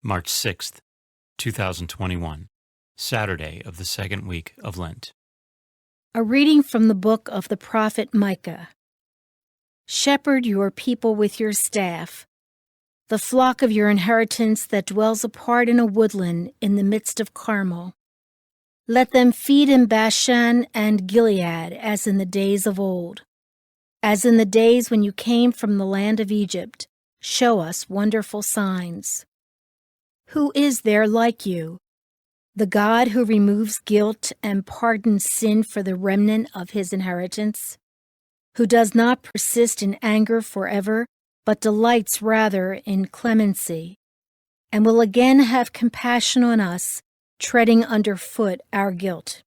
March 6th, 2021, Saturday of the second week of Lent. A reading from the book of the prophet Micah. Shepherd your people with your staff, the flock of your inheritance that dwells apart in a woodland in the midst of Carmel. Let them feed in Bashan and Gilead as in the days of old. As in the days when you came from the land of Egypt, show us wonderful signs. Who is there like you, the God who removes guilt and pardons sin for the remnant of his inheritance, who does not persist in anger forever, but delights rather in clemency, and will again have compassion on us, treading underfoot our guilt?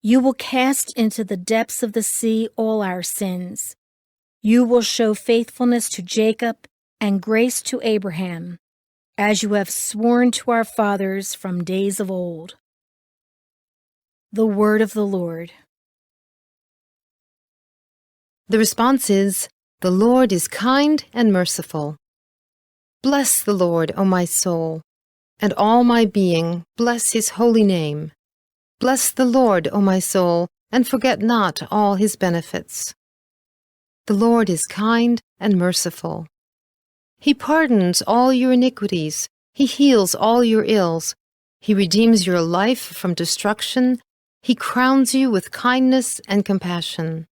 You will cast into the depths of the sea all our sins. You will show faithfulness to Jacob and grace to Abraham, as you have sworn to our fathers from days of old. The word of the Lord. The response is, "The Lord is kind and merciful." Bless the Lord, O my soul, and all my being, bless his holy name. Bless the Lord, O my soul, and forget not all his benefits. The Lord is kind and merciful. He pardons all your iniquities. He heals all your ills. He redeems your life from destruction. He crowns you with kindness and compassion.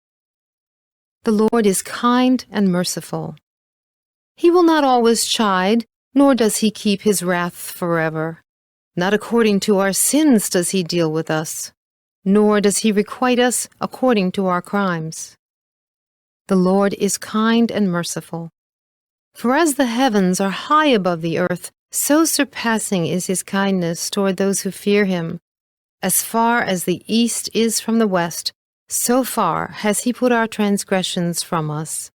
The Lord is kind and merciful. He will not always chide, nor does he keep his wrath forever. Not according to our sins does he deal with us, nor does he requite us according to our crimes. The Lord is kind and merciful. For as the heavens are high above the earth, so surpassing is his kindness toward those who fear him. As far as the east is from the west, so far has he put our transgressions from us.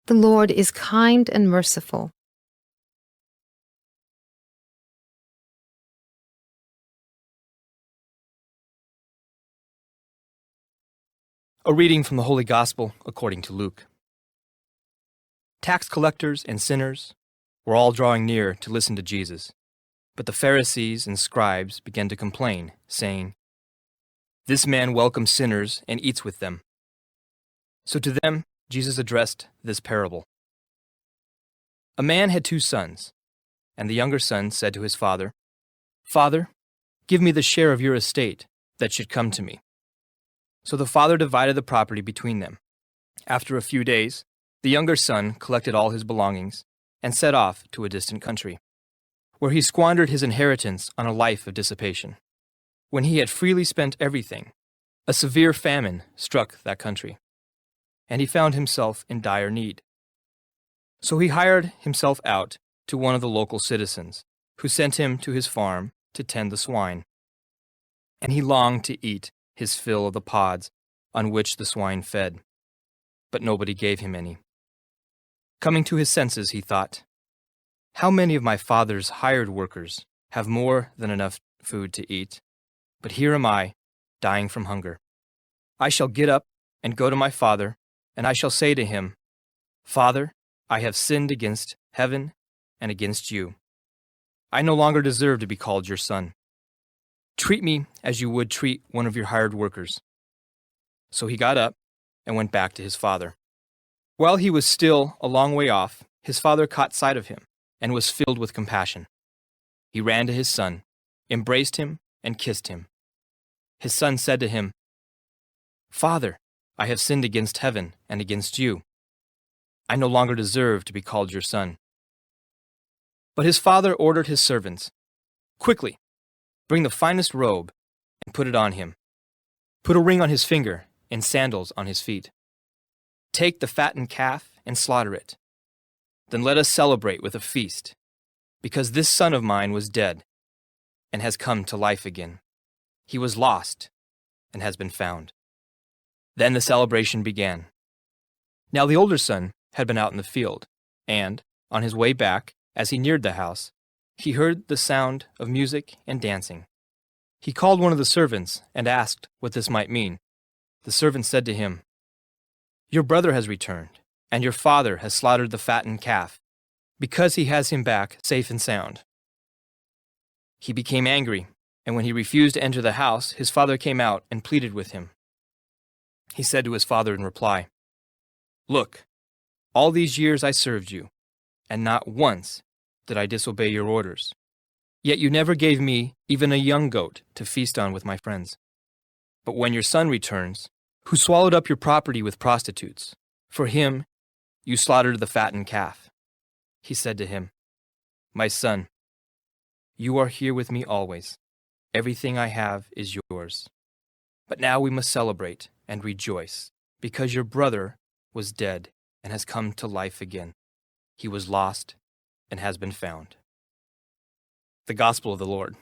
The Lord is kind and merciful. A reading from the Holy Gospel according to Luke. Tax collectors and sinners were all drawing near to listen to Jesus, but the Pharisees and scribes began to complain, saying, "This man welcomes sinners and eats with them." So to them Jesus addressed this parable. A man had 2 sons, and the younger son said to his father, "Father, give me the share of your estate that should come to me." So the father divided the property between them. After a few days, the younger son collected all his belongings and set off to a distant country, where he squandered his inheritance on a life of dissipation. When he had freely spent everything, a severe famine struck that country, and he found himself in dire need. So he hired himself out to one of the local citizens, who sent him to his farm to tend the swine. And he longed to eat his fill of the pods on which the swine fed, but nobody gave him any. Coming to his senses, he thought, "How many of my father's hired workers have more than enough food to eat, but here am I, dying from hunger. I shall get up and go to my father, and I shall say to him, 'Father, I have sinned against heaven and against you. I no longer deserve to be called your son. Treat me as you would treat one of your hired workers.' So he got up and went back to his father. While he was still a long way off, his father caught sight of him and was filled with compassion. He ran to his son, embraced him, and kissed him. His son said to him, 'Father, I have sinned against heaven and against you. I no longer deserve to be called your son.' But his father ordered his servants, 'Quickly, bring the finest robe and put it on him. Put a ring on his finger and sandals on his feet. Take the fattened calf and slaughter it. Then let us celebrate with a feast, because this son of mine was dead and has come to life again. He was lost and has been found.' Then the celebration began. Now the older son had been out in the field, and, on his way back, as he neared the house, he heard the sound of music and dancing. He called one of the servants and asked what this might mean. The servant said to him, 'Your brother has returned, and your father has slaughtered the fattened calf, because he has him back safe and sound." He became angry, and when he refused to enter the house, his father came out and pleaded with him. He said to his father in reply, "Look, all these years I served you, and not once did I disobey your orders. Yet you never gave me even a young goat to feast on with my friends. But when your son returns, who swallowed up your property with prostitutes, for him you slaughtered the fattened calf." He said to him, "My son, you are here with me always. Everything I have is yours. But now we must celebrate and rejoice, because your brother was dead and has come to life again. He was lost and has been found." The Gospel of the Lord.